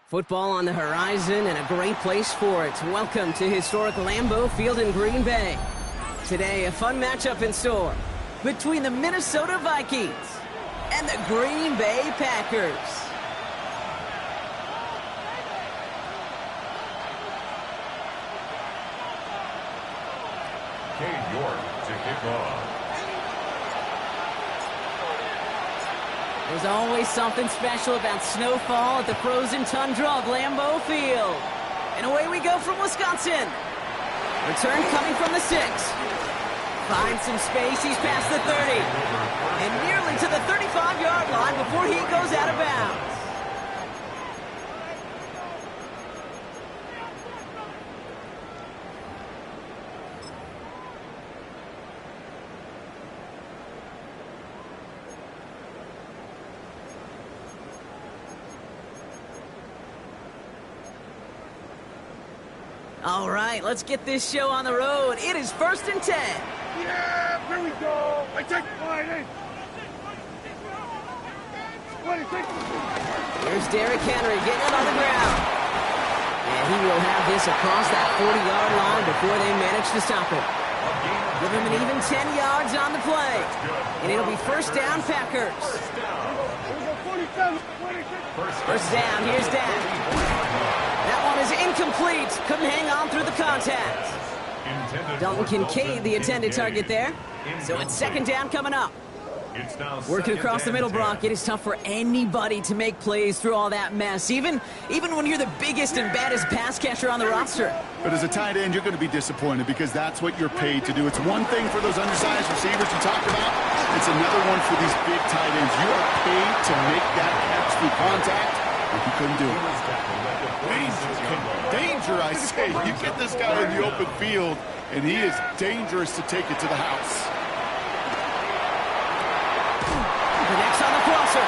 Football on the horizon and a great place for it. Welcome to historic Lambeau Field in Green Bay. Today, a fun matchup in store between the Minnesota Vikings and the Green Bay Packers. Cade York to kick off. There's always something special about snowfall at the frozen tundra of Lambeau Field. And away we go from Wisconsin. Return coming from the 6. Finds some space, he's past the 30. And nearly to the 35-yard line before he goes out of bounds. All right, let's get this show on the road. It is 1st and 10. Yeah, here we go. I take mine. Here's Derrick Henry getting it on the ground. And he will have this across that 40-yard line before they manage to stop it. Give him an even 10 yards on the play. And it'll be first down, Packers. First down, here's Dak. That one is incomplete. Couldn't hang on through the contact. Dalton Kincaid, the intended target there. So it's second down coming up. Working across the middle, Brock. It is tough for anybody to make plays through all that mess, even when you're the biggest and baddest pass catcher on the roster. But as a tight end, you're going to be disappointed because that's what you're paid to do. It's one thing for those undersized receivers you talked about. It's another one for these big tight ends. You are paid to make that catch through contact, but you couldn't do it. Danger, I say. You get this guy in the open field, and he is dangerous to take it to the house. Connects on the crosser.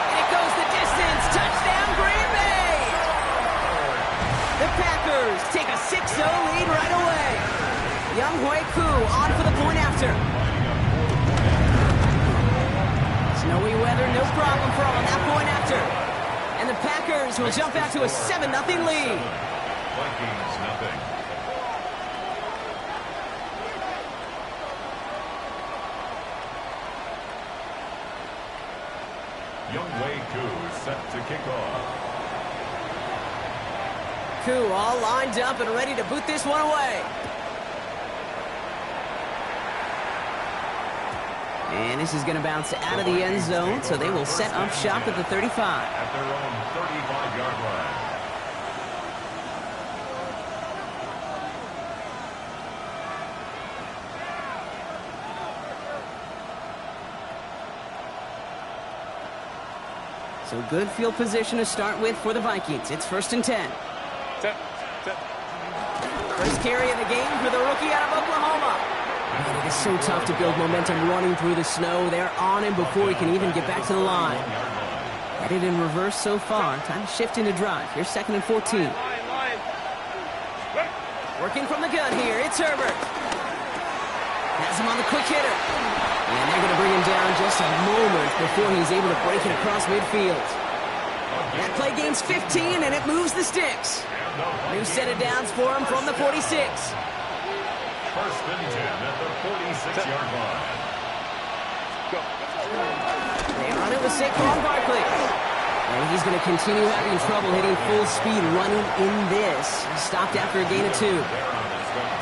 And it goes the distance. Touchdown, Green Bay! The Packers take a 6-0 lead right away. Younghoe Koo on for the point after. Snowy weather, no problem for him on that point after. And the Packers will jump out to a 7-0 lead. Vikings nothing. Younghoe Koo set to kick off. Koo all lined up and ready to boot this one away. And this is going to bounce out of the end zone, so they will set up shop at the 35. At their own 35-yard line. So good field position to start with for the Vikings. It's 1st and 10. First carry of the game for the rookie out of Oklahoma. Man, it is so tough to build momentum running through the snow. They're on him before he can even get back to the line. Headed in reverse so far. Time to shift into drive. Here's 2nd and 14. Working from the gun here. It's Herbert. Has him on the quick hitter. And they're going to bring him down just a moment before he's able to break it across midfield. That play gains 15, and it moves the sticks. New set of downs for him from the 46. First and 10 at the 46-yard line. They run it with Saquon Barkley. And he's going to continue having trouble hitting full speed running in this. He stopped after a gain of 2.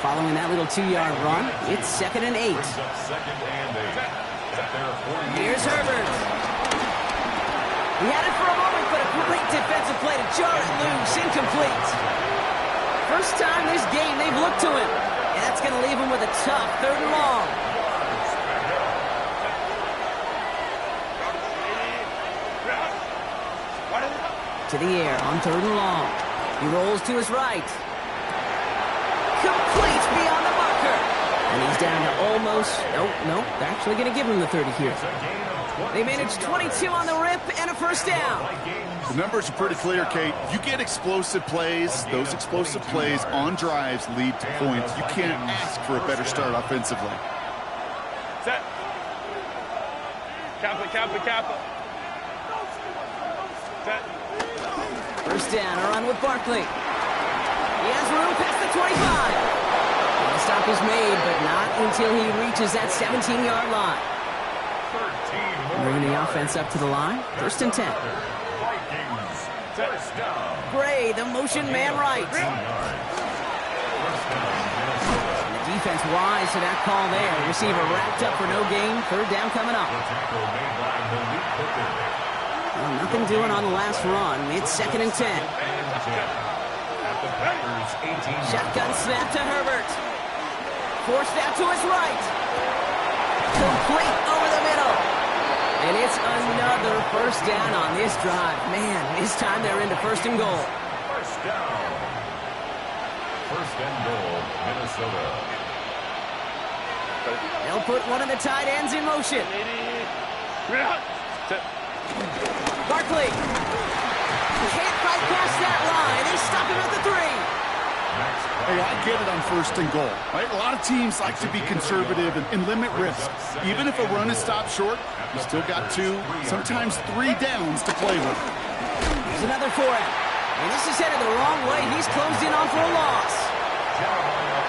Following that little 2-yard run, it's 2nd and 8. Here's Herbert. He had it for a moment but a great defensive play to jar it loose. Incomplete. First time this game they've looked to him. And that's going to leave him with a tough 3rd and long. To the air on 3rd and long. He rolls to his right. Complete beyond the marker. And he's down to almost... Nope. They're actually going to give him the 30 here. They managed 22 on the rip and a first down. The numbers are pretty clear, Kate. You get explosive plays. Those explosive plays on drives lead to points. You can't ask for a better start offensively. Set. Kappa. Set. First down, a run with Barkley. He has room past the 25. The stop is made, but not until he reaches that 17-yard line. Bringing the offense up to the line. 1st and 10. Vikings. First down. Gray, the motion man right. First down, Minnesota. The defense wise to that call there. Receiver wrapped up for no gain. 3rd down coming up. The tackle made by Malik Hooker. Well, nothing doing on the last run. It's 2nd and 10. At the Packers' 18. Shotgun snap to Herbert. Forced out to his right. Complete over the middle. And it's another first down on this drive. Man, this time they're into 1st and goal. First down. 1st and goal, Minnesota. They'll put one of the tight ends in motion. Barkley. Can't fight past that line. They stop him at the 3. Hey, I get it on 1st and goal, right? A lot of teams like to be conservative and limit risk. Even if a run is stopped short, you still got 2, sometimes 3 downs to play with. There's another 4 out. And this is headed the wrong way. He's closed in on for a loss.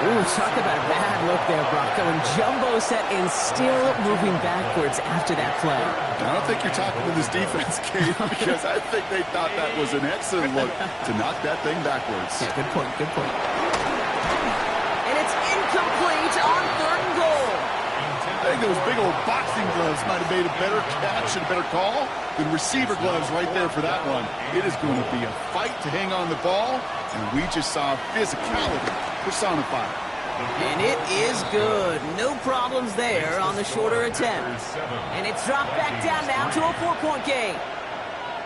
Ooh, talk about a bad look there, Brock. Going jumbo set and still moving backwards after that play. I don't think you're talking to this defense, Kate, because I think they thought that was an excellent look to knock that thing backwards. Yeah, good point. And it's incomplete on 3rd and goal. I think those big old boxing gloves might have made a better catch and a better call than receiver gloves right there for that one. It is going to be a fight to hang on the ball, and we just saw physicality personified. And it is good. No problems there on the shorter attempt. And it's dropped back down now to a 4-point game.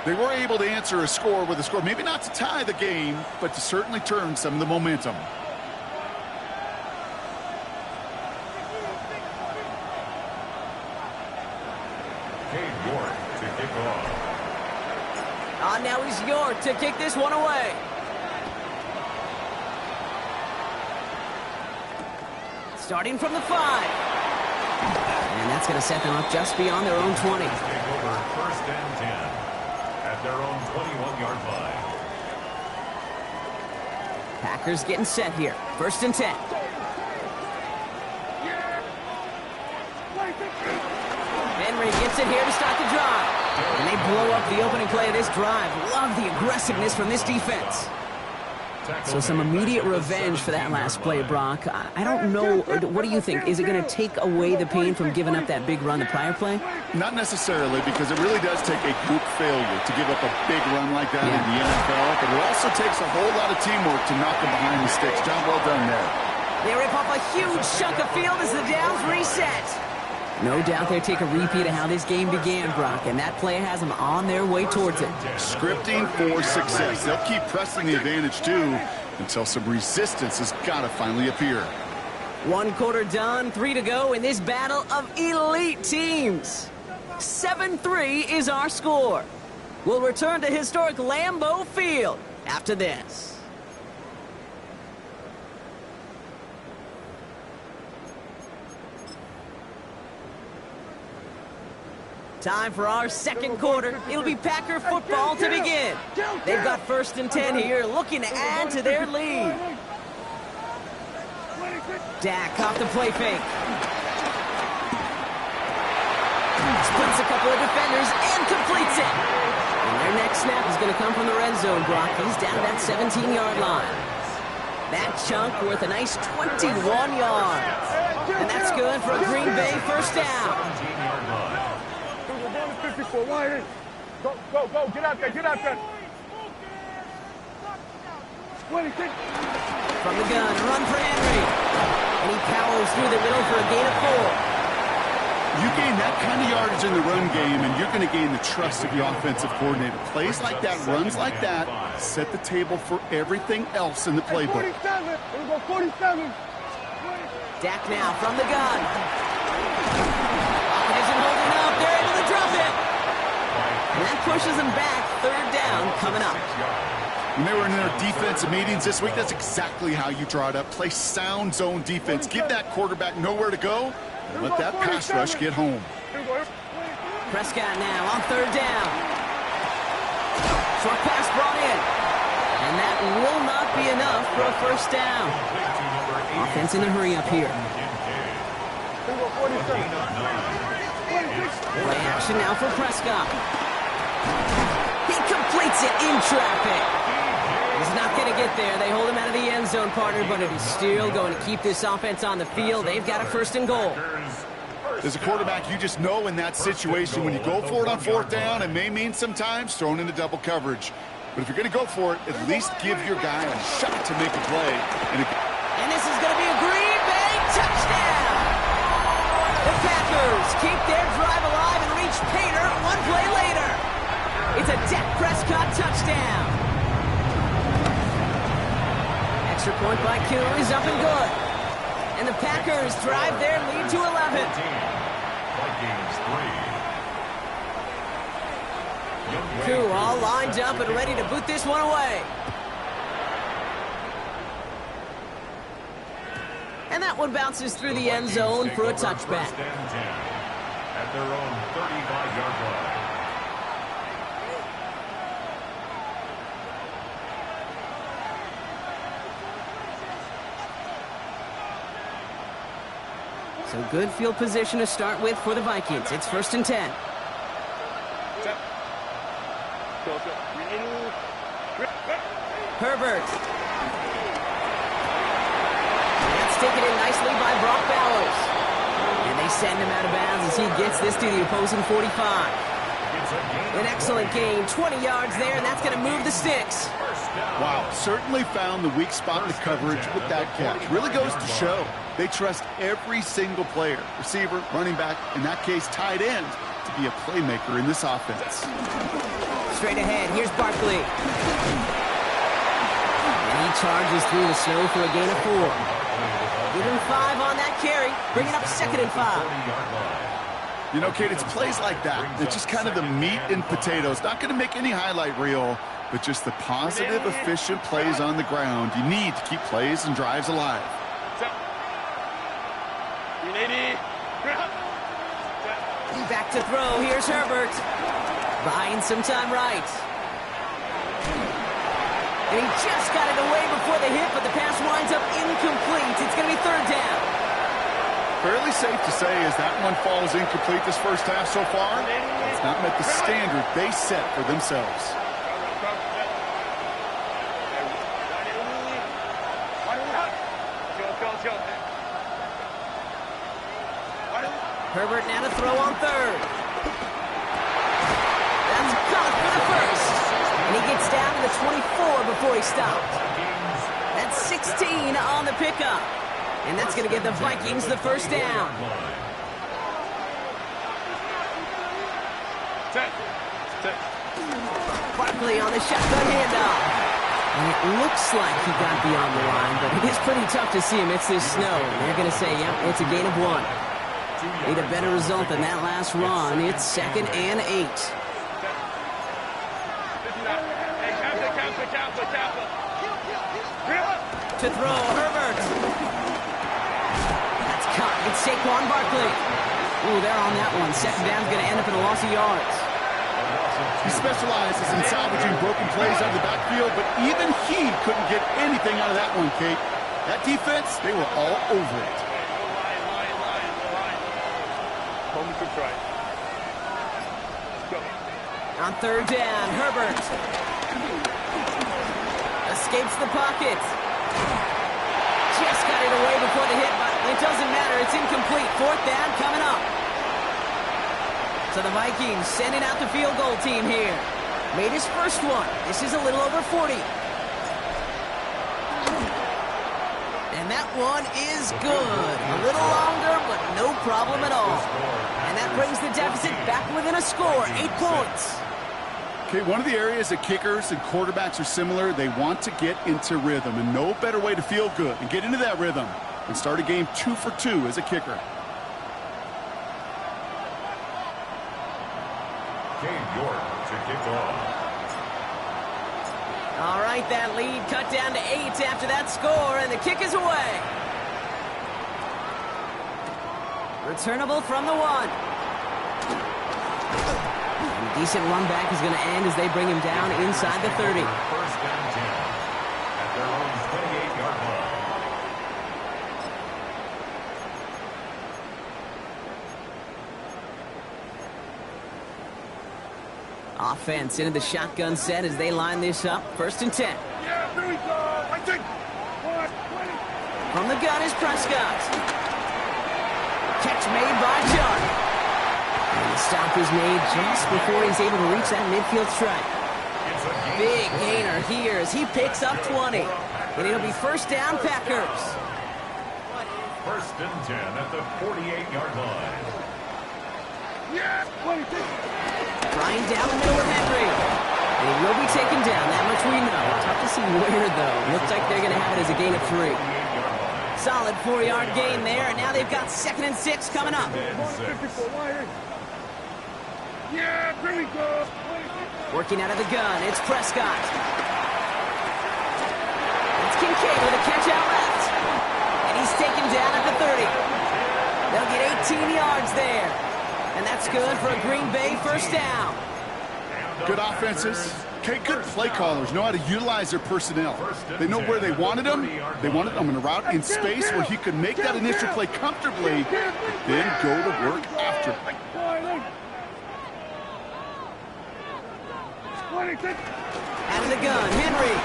They were able to answer a score with a score, maybe not to tie the game, but to certainly turn some of the momentum. To kick off. Now he's York to kick this one away. Starting from the 5. And that's going to set them up just beyond their own 20. Take over 1st and 10 at their own 21-yard line. Packers getting set here. 1st and 10. Henry gets it here to start the drive. And they blow up the opening play of this drive. Love the aggressiveness from this defense. So some immediate revenge for that last play, Brock. I don't know. What do you think? Is it going to take away the pain from giving up that big run the prior play? Not necessarily, because it really does take a group failure to give up a big run like that in the NFL. But it also takes a whole lot of teamwork to knock them behind the sticks. Job well done there. They rip off a huge chunk of field as the downs reset. No doubt they take a repeat of how this game began, Brock, and that play has them on their way towards it. Scripting for success. They'll keep pressing the advantage, too, until some resistance has got to finally appear. 1 quarter done, 3 to go in this battle of elite teams. 7-3 is our score. We'll return to historic Lambeau Field after this. Time for our second quarter. It'll be Packer football to begin. They've got 1st and 10 here, looking to add to their lead. Dak off the play fake. Splits a couple of defenders and completes it. And their next snap is going to come from the red zone, Brock. He's down that 17-yard line. That chunk worth a nice 21 yards. And that's good for a Green Bay first down. 54 wide. Go, go, go. Get out there. Get out there. From the gun, run for Henry. And he powers through the middle for a gain of 4. You gain that kind of yardage in the run game, and you're going to gain the trust of your offensive coordinator. Plays like that, runs like that, set the table for everything else in the playbook. 47. Here we go, 47. Dak now from the gun. Isn't holding up. They're able to drop it. And that pushes them back. 3rd down coming up. When they were in their defensive meetings this week, that's exactly how you draw it up. Play sound zone defense. Give that quarterback nowhere to go. And let that pass rush get home. Prescott now on 3rd down. Short pass brought in. And that will not be enough for a 1st down. Offense in a hurry up here. Play action now for Prescott. He completes it in traffic. He's not going to get there. They hold him out of the end zone, partner, but it is still going to keep this offense on the field. They've got a 1st and goal. As a quarterback, you just know in that situation when you go for it on 4th down, it may mean sometimes thrown into double coverage. But if you're going to go for it, at least give your guy a shot to make a play. And this is going to be a Green Bay touchdown. The Packers keep their drive alive and reach Pater 1 play later. It's a Dak Prescott touchdown. Extra point by Q is up and good. And the Packers drive their lead to 11. Vikings 3. Q all lined up and ready to boot this one away. And that one bounces through the end zone for a touchback. At their own 35-yard line. So good field position to start with for the Vikings. It's 1st and 10. Herbert. That's taken in nicely by Brock Bowers. And they send him out of bounds as he gets this to the opposing 45. An excellent gain, 20 yards there, and that's going to move the sticks. Wow, certainly found the weak spot in the coverage with that catch. Really goes to show they trust every single player, receiver, running back, in that case tight end, to be a playmaker in this offense. Straight ahead, here's Barkley. And he charges through the snow for a gain of 4. Give him 5 on that carry, bring it up 2nd and 5. You know, Kate, it's plays like that. It's just kind of the meat and potatoes. Not going to make any highlight reel, but just the positive, efficient plays on the ground. You need to keep plays and drives alive. Back to throw. Here's Herbert. Buying some time right. And he just got it away before the hit, but the pass winds up incomplete. It's going to be 3rd down. Fairly safe to say as that one falls incomplete this first half so far, it's not met the standard they set for themselves. Herbert now to throw on 3rd. That's caught for the 1st. And he gets down to the 24 before he stopped. That's 16 on the pickup. And that's going to give the Vikings the 1st down. Barkley on the shotgun handoff. And it looks like he got beyond the line, but it is pretty tough to see amidst this snow. And they're going to say, yep, it's a gain of 1. Need a better result than that last run. It's 2nd and 8. To throw, Herbert. That's caught. It's Saquon Barkley. Ooh, they're on that one. 2nd down's going to end up in a loss of yards. He specializes in salvaging broken plays out of the backfield, but even he couldn't get anything out of that one, Kate. That defense, they were all over it. On 3rd down, Herbert escapes the pocket. Just got it away before the hit, but it doesn't matter. It's incomplete. 4th down coming up. So the Vikings sending out the field goal team here. Made his first one. This is a little over 40. And that one is good. A little longer, but no problem at all. And that brings the deficit back within a score, 8 points. Okay, one of the areas that kickers and quarterbacks are similar, they want to get into rhythm, and no better way to feel good and get into that rhythm and start a game 2 for 2 as a kicker. To kick off. All right, that lead cut down to 8 after that score, and the kick is away. Returnable from the 1. And a decent run back is going to end as they bring him down inside the 30. First down 10 at their own 28-yard line. Offense into the shotgun set as they line this up. First and 10. Yeah, here we go. I think. From the gun is Prescott. Catch made by Chuck. And the stop is made just before he's able to reach that midfield strike. Big gainer here as he picks up 20. And it'll be first down, Packers. First and 10 at the 48-yard line. Yeah, 26. Trying down the middle with Henry. And he will be taken down, that much we know. Tough to see where, though. Looks like they're going to have it as a gain of 3. Solid 4-yard gain there, and now they've got 2nd and 6 coming up. Yeah, here we go. Working out of the gun, it's Prescott. It's Kincaid with a catch out left. And he's taken down at the 30. They'll get 18 yards there. And that's good for a Green Bay first down. Good offenses. Okay, good play callers know how to utilize their personnel. They know where they wanted them. They wanted them in a route in space where he could make that initial play comfortably, then go to work after. Out of the gun, Henry.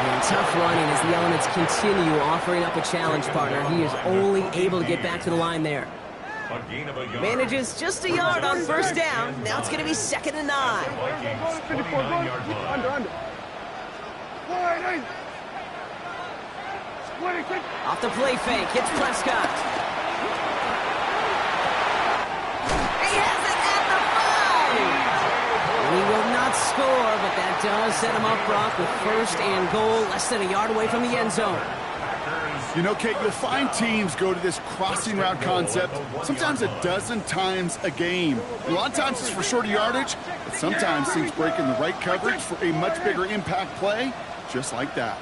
And tough running as the elements continue offering up a challenge partner. He is only able to get back to the line there. Manages just a yard on first down. Now it's going to be 2nd and 9. Off the play fake, hits Prescott. He has it at the 5. And he will not score, but that does set him up, Brock, with first and goal, less than a yard away from the end zone. You know, Kate, you'll find teams go to this crossing route concept sometimes a dozen times a game. A lot of times it's for shorter yardage, but sometimes teams break in the right coverage for a much bigger impact play, just like that.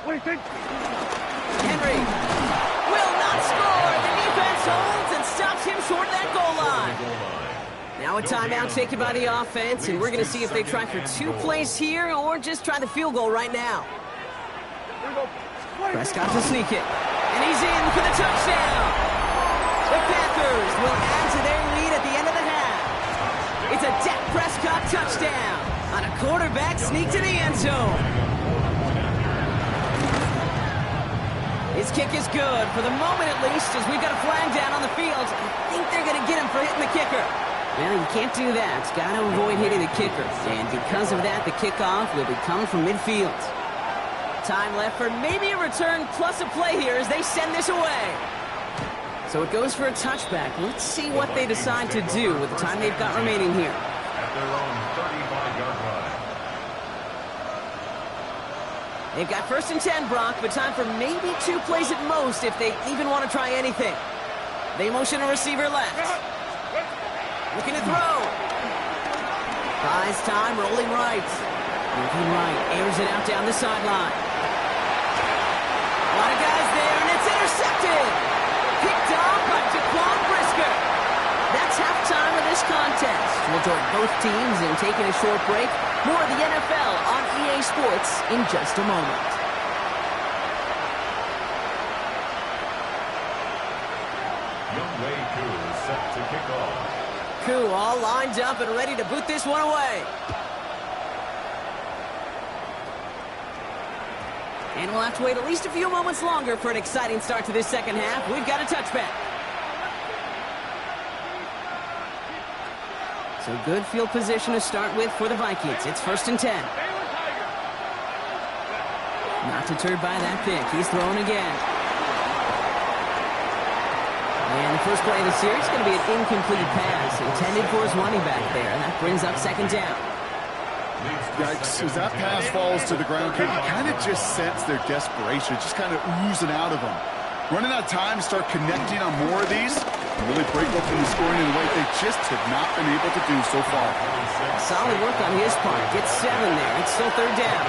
Henry will not score. The defense holds and stops him short of that goal line. Now a timeout taken by the offense, and we're going to see if they try for 2 plays here or just try the field goal right now. Prescott to sneak it, and he's in for the touchdown. The Packers will add to their lead at the end of the half. It's a Dak Prescott touchdown on a quarterback sneak to the end zone. His kick is good, for the moment at least, as we've got a flag down on the field. I think they're going to get him for hitting the kicker. Well, you can't do that. It's got to avoid hitting the kicker. And because of that, the kickoff will be coming from midfield. Time left for maybe a return plus a play here as they send this away. So it goes for a touchback. Let's see what they decide to do with the time they've got remaining here. At their own 35-yard line. They've got first and 10, Brock, but time for maybe 2 plays at most if they even want to try anything. They motion a receiver left. Looking to throw. Buys time, rolling right. Looking right, airs it out down the sideline. A lot of guys there, and it's intercepted. Picked off by Jaquan Brisker. That's halftime of this contest. We'll join both teams in taking a short break. More of the NFL on EA Sports in just a moment. Set to kick off. Koo all lined up and ready to boot this one away. And we'll have to wait at least a few moments longer for an exciting start to this second half. We've got a touchback. So good field position to start with for the Vikings. It's 1st and 10. Not deterred by that pick. He's throwing again. And the first play of the series is going to be an incomplete pass intended for his running back there. And that brings up 2nd down. Yikes, as that pass falls to the ground, you kind of just sense their desperation, just kind of oozing out of them. Running out of time to start connecting on more of these, and really break open the scoring in a way they just have not been able to do so far. Solid work on his part. Gets 7 there. It's still 3rd down.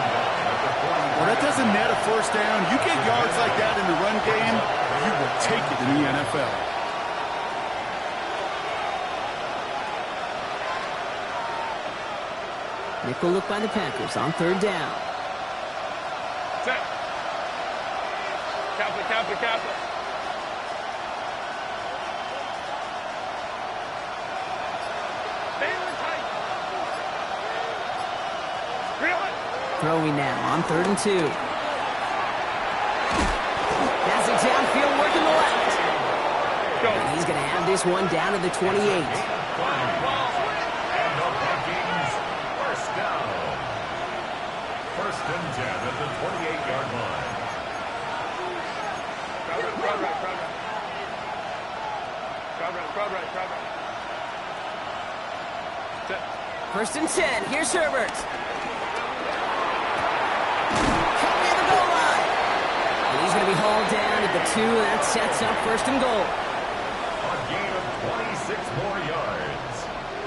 Well, that doesn't net a 1st down. You get yards like that in the run game, you will take it in the NFL. Nickel look by the Packers on 3rd down. Set. Kappa. Throwing now on 3rd and 2. Passing downfield, working the left. And he's going to have this one down to the 28. First and 10 at the 28-yard line. Crowd right. 1st and 10. Here's Herbert. Coming in the goal line. And he's going to be hauled down at the 2. And that sets up 1st and goal. A gain of 26 more yards.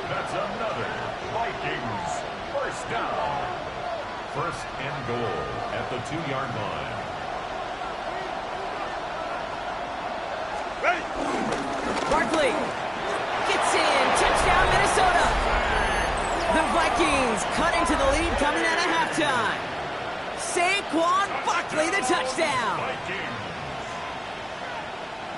That's another Vikings 1st down. 1st and goal at the 2-yard line. Ready. Barkley gets in. Touchdown, Minnesota. The Vikings cut into the lead coming out of halftime. Saquon Barkley, the touchdown.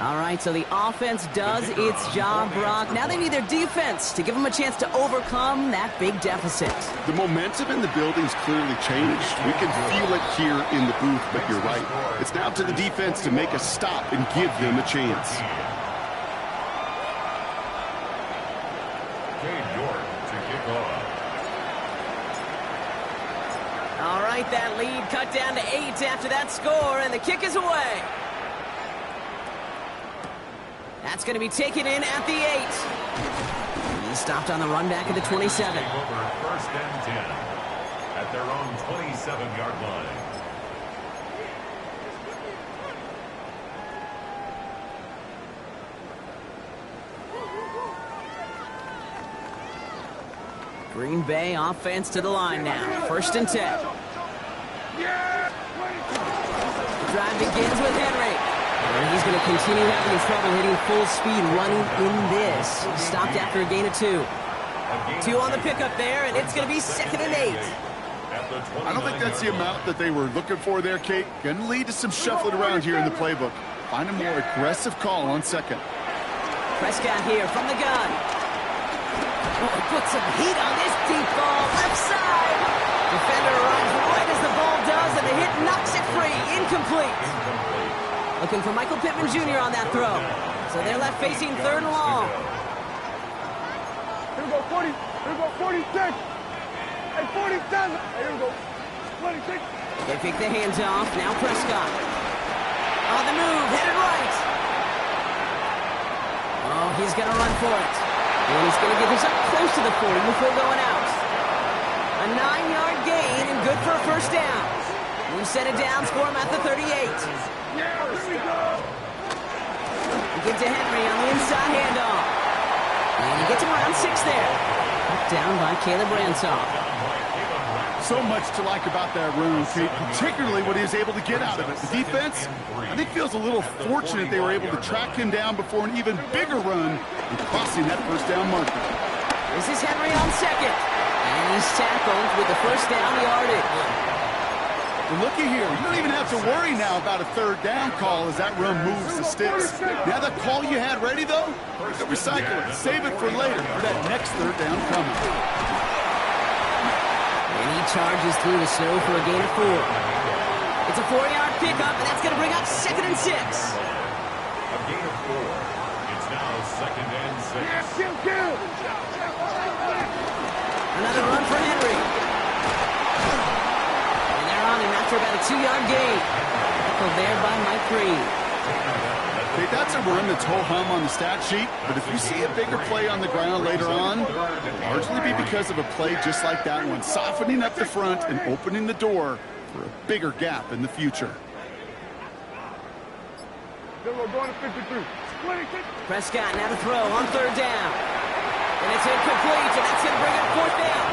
All right, so the offense does its job, Brock. Now they need their defense to give them a chance to overcome that big deficit. The momentum in the building's clearly changed. We can feel it here in the booth, but you're right. It's now to the defense to make a stop and give them a chance. All right, that lead cut down to 8 after that score, and the kick is away. That's going to be taken in at the 8. He stopped on the run back at the 27. Over 1st and 10 at their own 27-yard line. Green Bay offense to the line now. 1st and 10. The drive begins with Henry. And he's going to continue having trouble hitting full speed running in this. Stopped after a gain of 2. 2 on the pickup there, and it's going to be 2nd and 8. I don't think that's the amount that they were looking for there, Kate. Going to lead to some shuffling around here in the playbook. Find a more aggressive call on 2nd. Prescott here from the gun. Oh, put some heat on this deep ball. Left side. Defender arrives right as the ball does, and the hit knocks it free. Incomplete. Looking for Michael Pittman Jr. on that throw. So they're left facing 3rd and long. Here we go, 40. Here we go, 46. Hey, 47. Here we go, 26. They pick the hands off. Now Prescott. On the move, headed right. Oh, he's going to run for it. And he's going to get this up close to the 40 before going out. A 9-yard gain and good for a 1st down. We've set it down for him at the 38. Yeah, here we go. He gives to Henry on the inside handoff. And he gets him around 6 there. Knocked down by Caleb Ransaw. So much to like about that run, Kate, particularly what he was able to get out of it. The defense, I think, feels a little fortunate they were able to track him down before an even bigger run and crossing that 1st down marker. This is Henry on 2nd. And he's tackled with the 1st down yardage. Well, looky here. You don't even have to worry now about a 3rd down call as that run moves the sticks. Now that call you had ready, though, you can recycle it. Save it for later for that next 3rd down coming. And he charges through the snow for a gain of 4. It's a a 4-yard pickup, and that's going to bring up 2nd and 6. A gain of 4. It's now 2nd and 6. Another run for Henry. And they're on him after about a 2-yard gain. Tackled there by Mike Reed. Okay, that's a run that's ho-hum on the stat sheet, but if you see a bigger play on the ground later on, it'll largely be because of a play just like that one, softening up the front and opening the door for a bigger gap in the future. Prescott now to throw on 3rd down. And it's incomplete, and that's going to bring up 4th down.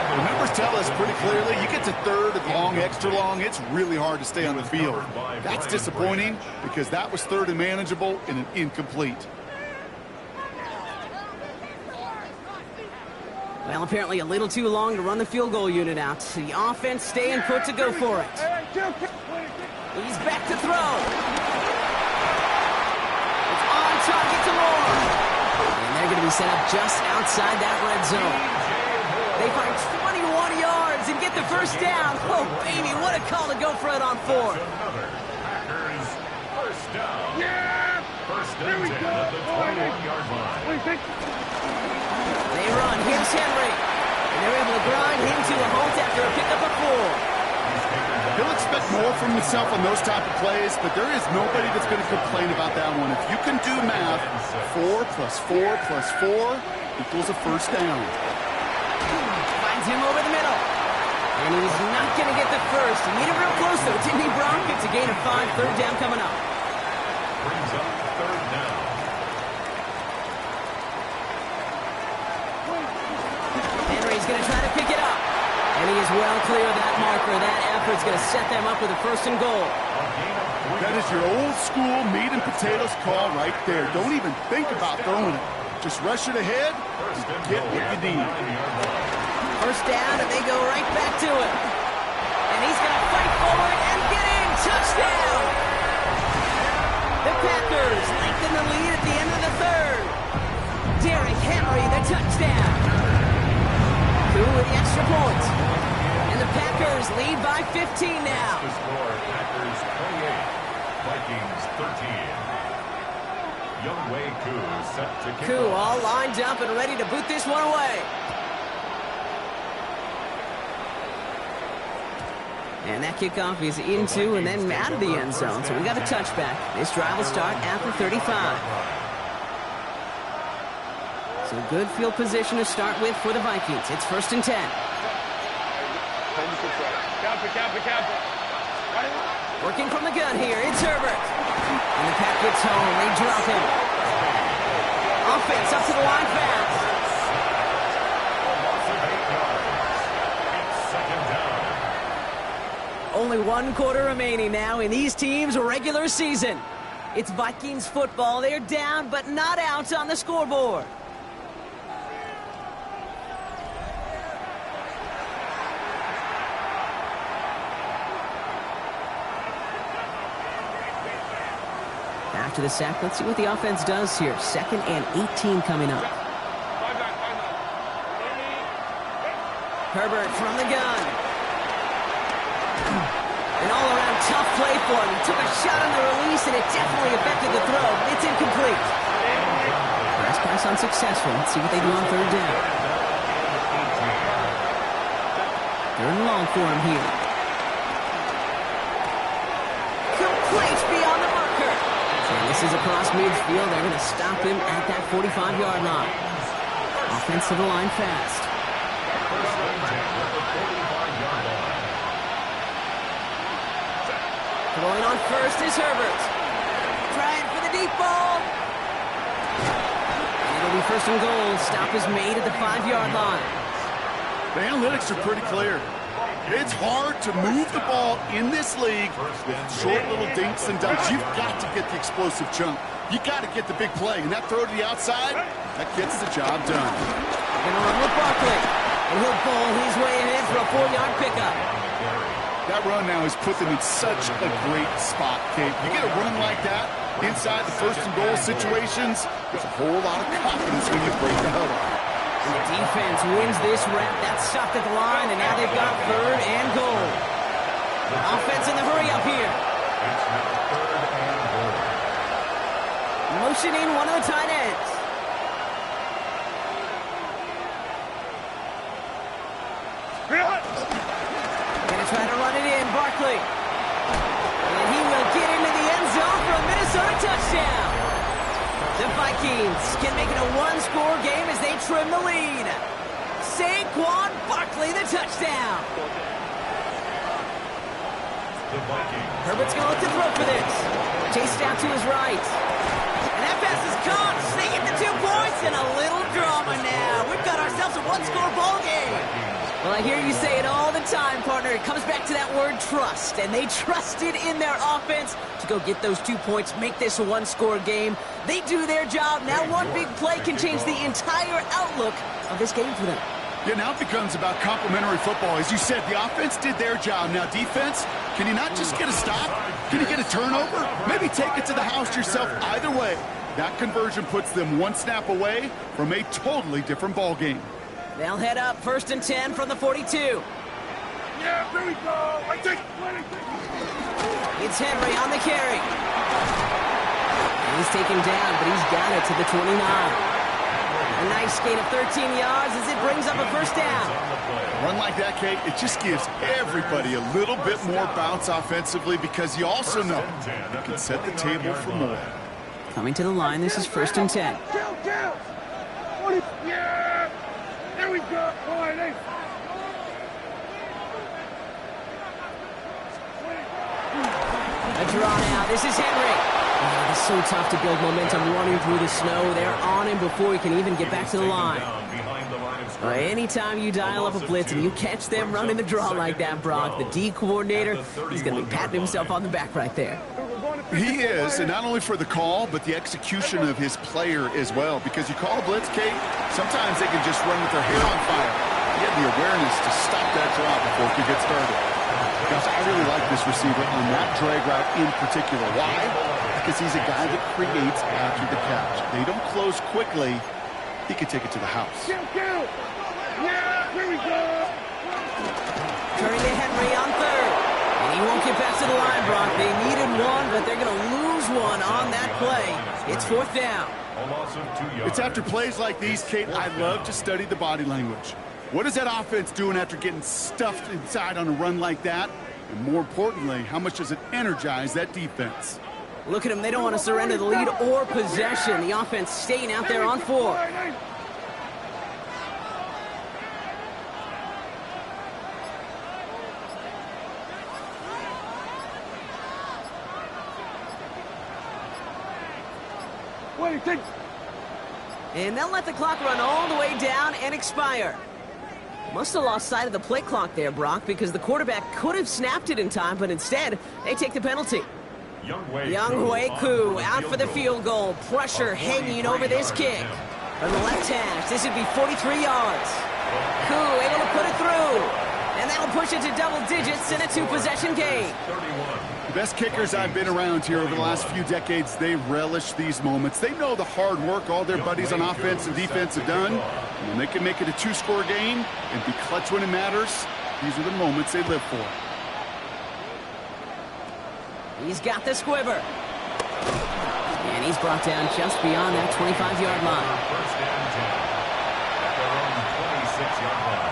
The numbers tell us pretty clearly, you get to 3rd and long, extra long, it's really hard to stay on the field. That's disappointing because that was 3rd and manageable and an incomplete. Well, apparently a little too long to run the field goal unit out. The offense staying put to go for it. He's back to throw. It's on target to Moore. And they're going to be set up just outside that red zone. They find 21 yards and get the 1st down. Oh, baby, what a call to go for it on 4th. Packers, 1st down. Yeah! 1st and 10 at the 21-yard line. They run. Here's Henry. And they're able to grind him to a halt after a pickup of 4. He'll expect more from himself on those type of plays, but there is nobody that's going to complain about that one. If you can do math, 4 plus 4 plus 4 equals a 1st down. Finds him over the middle. And he's not going to get the 1st. He made it real close, though, didn't he, Brock? It's a gain of 5, 3rd down coming up. Brings up 3rd down. Henry's going to try to pick it up. And he is well clear of that marker. That effort's going to set them up with a 1st and goal. That is your old school meat and potatoes call right there. Don't even think about throwing it. Just rush it ahead and get what you need. 1st down, and they go right back to it. And he's going to fight forward and get in. Touchdown! The Packers lengthen the lead at the end of the 3rd. Derrick Henry, the touchdown. Coup with the extra point. And the Packers lead by 15 now. The score, Packers 28, Vikings 13. Youngway Koo set to kick Koo off. all lined up and ready to boot this one away. And that kickoff is into and then out of the end zone. So we got a touchback. This drive will start after 35. So good field position to start with for the Vikings. It's 1st and 10. Working from the gun here. It's Herbert. And the pack gets home. They drop him. Offense up to the line fast. Only 1 quarter remaining now in these teams' regular season. It's Vikings football. They're down, but not out on the scoreboard. After the sack, let's see what the offense does here. 2nd and 18 coming up. Herbert from the gun. An all-around tough play for him. He took a shot on the release, and it definitely affected the throw. It's incomplete. Last pass unsuccessful. Let's see what they do on 3rd down. 3rd and long for him here. Complete beyond the marker. And this is across midfield. They're going to stop him at that 45-yard line. Offense to the line fast. Going on 1st is Herbert. Trying for the deep ball. And it'll be 1st and goal. Stop is made at the 5-yard line. The analytics are pretty clear. It's hard to move the ball in this league with short little dinks and dunks. You've got to get the explosive chunk. You got to get the big play. And that throw to the outside, that gets the job done. They're going to run with Barkley. And he'll bowl his way ahead for a 4-yard pickup. That run now has put them in such a great spot, Kate. You get a run like that inside the 1st and goal situations, there's a whole lot of confidence when you break the huddle. The defense wins this rep. That's stopped at the line, and now they've got 3rd and goal. Offense in the hurry up here. It's now 3rd and goal. Motioning one of the tight ends. Gonna try to run it in, Barkley. And he will get into the end zone for a Minnesota touchdown. The Vikings can make it a one-score game as they trim the lead. Saquon Barkley, the touchdown. The Vikings. Herbert's going to look to throw for this. Chased out to his right. And that pass is caught. They get the 2 points and a little drama now. We've got ourselves a one-score ball game. Well, I hear you say it all the time, partner. It comes back to that word trust. And they trusted in their offense to go get those 2 points, make this a one-score game. They do their job. Now one big play can change the entire outlook of this game for them. Yeah, now it becomes about complementary football. As you said, the offense did their job. Now defense, can you not just get a stop? Can you get a turnover? Maybe take it to the house yourself. Either way, that conversion puts them 1 snap away from a totally different ball game. They'll head up 1st and 10 from the 42. Yeah, there we go. I take 20. It's Henry on the carry. And he's taken down, but he's got it to the 29. A nice gain of 13 yards as it brings up a 1st down. A run like that, Kate, it just gives everybody a little bit more bounce offensively because you also know you can set the table for more. Coming to the line, this is 1st and 10. Kill. 40. Yeah. There we go. All right, hey. A draw now. This is Henry. Oh, it's so tough to build momentum running through the snow. They're on him before he can even get back to the line. Anytime you dial up a blitz and you catch them running the draw like that, Brock, the D coordinator, he's going to be patting himself on the back right there. He is, and not only for the call, but the execution of his player as well. Because you call a blitz, Kate, sometimes they can just run with their hair on fire. He had the awareness to stop that draw before it could get started. Gosh, I really like this receiver on that drag route in particular. Why? Because he's a guy that creates after the catch. They don't close quickly. He could take it to the house. Kill. Yeah, here we go. Turning to Henry on 3rd. And he won't get back to the line, Brock. They needed one, but they're going to lose one on that play. It's 4th down. It's after plays like these, Kate, I love to study the body language. What is that offense doing after getting stuffed inside on a run like that? And more importantly, how much does it energize that defense? Look at them. They don't want to surrender the lead or possession. The offense staying out there on 4. And they'll let the clock run all the way down and expire. Must have lost sight of the play clock there, Brock, because the quarterback could have snapped it in time, but instead, they take the penalty. Younghoe Koo out for the field goal. Pressure hanging over this kick. From the left hash, this would be 43 yards. Koo able to put it through. And that'll push it to double digits in a 2-possession game. The best kickers I've been around here over the last few decades, they relish these moments. They know the hard work all their buddies on offense and defense have done. And when they can make it a 2-score game and be clutch when it matters, these are the moments they live for. He's got the squibber. And he's brought down just beyond that 25-yard line. 1st and 10 at their own 26-yard line.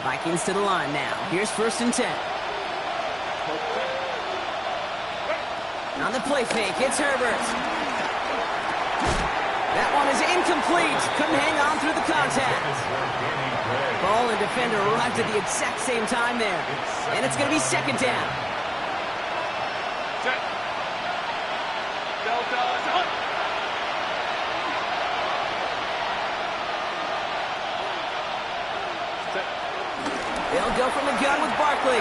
Vikings to the line now. Here's 1st and 10. On the play fake, it's Herbert. That one is incomplete. Couldn't hang on through the contact. Ball and defender arrived at the exact same time there. And it's going to be 2nd down. They'll go from the gun with Barkley.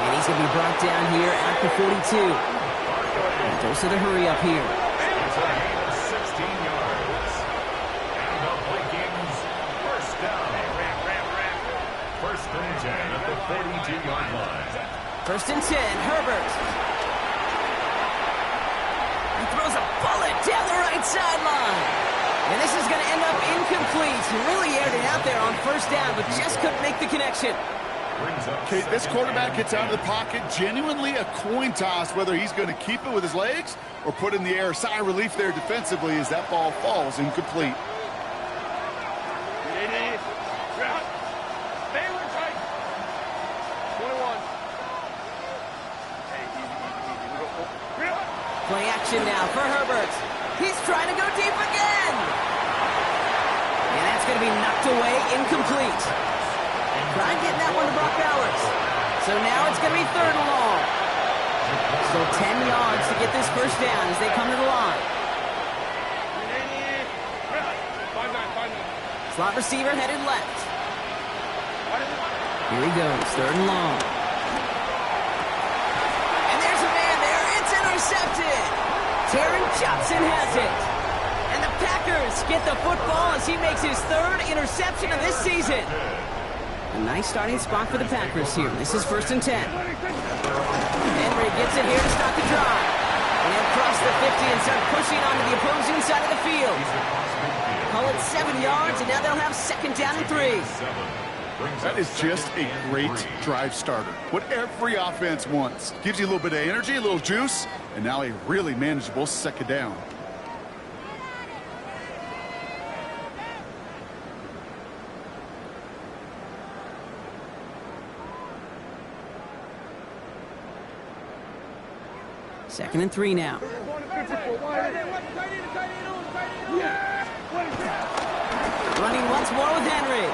And he's going to be brought down here at the 42. And goes to the hurry up here. It's a gain of 16 yards. And the Vikings, 1st down. 1st and 10 at the 42-yard line. First and 10, Herbert. He throws a bullet down the right sideline. And this is going to end up incomplete. He really aired it out there on first down, but just couldn't make the connection. Okay, this quarterback gets out of the pocket, genuinely a coin toss whether he's going to keep it with his legs or put it in the air. Sigh of relief there defensively as that ball falls incomplete. Play action now for Herbert. He's trying to go deep again. And that's going to be knocked away, incomplete. Tried getting that one to Brock Bowers. So now it's going to be third and long. So 10 yards to get this first down as they come to the line. Slot receiver headed left. Here he goes, third and long. And there's a man there. It's intercepted. Taron Johnson has it. And the Packers get the football as he makes his third interception of this season. A nice starting spot for the Packers here. This is first and 10. Henry gets it here to start the drive. And they'll cross the 50 and start pushing onto the opposing side of the field. Call it 7 yards, and now they'll have second down and 3. That is just a great drive starter. What every offense wants. Gives you a little bit of energy, a little juice, and now a really manageable second down. Second and 3 now. Running once more with Henry.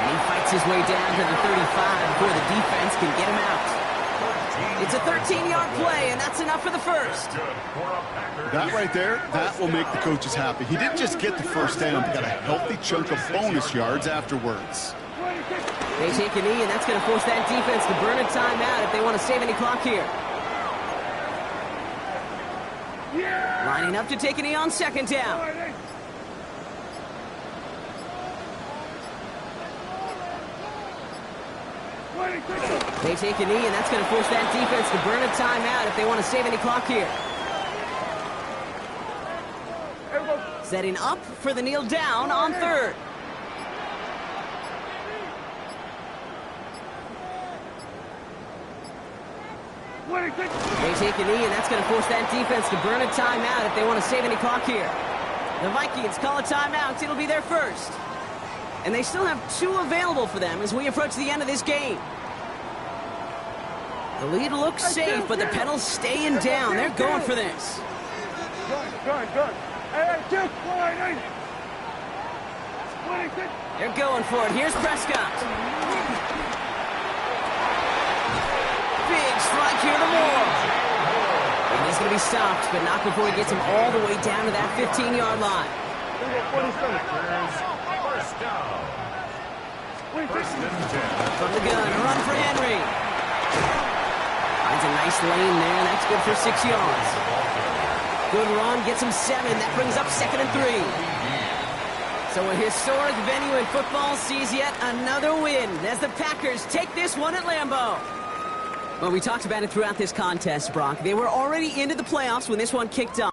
And he fights his way down to the 35 before the defense can get him out. It's a 13-yard play, and that's enough for the first. That right there, that will make the coaches happy. He didn't just get the first down, he got a healthy chunk of bonus yards afterwards. They take a knee, and that's going to force that defense to burn a timeout if they want to save any clock here. Lining up to take a knee on second down. They take a knee, and that's going to force that defense to burn a timeout if they want to save any clock here. Setting up for the kneel down on third. They take a knee, and that's going to force that defense to burn a timeout if they want to save any clock here. The Vikings call a timeout. It'll be their first. And they still have 2 available for them as we approach the end of this game. The lead looks safe, but the pedals staying down. They're going for this. Good. They're going for it. Here's Prescott. Big strike here to Moore. And he's going to be stopped, but not before he gets him all the way down to that 15-yard line. From the gun, a run for Henry. Finds a nice lane there. That's good for 6 yards. Good run, gets him 7. That brings up second and 3. So a historic venue in football sees yet another win as the Packers take this one at Lambeau. Well, we talked about it throughout this contest, Brock. They were already into the playoffs when this one kicked off.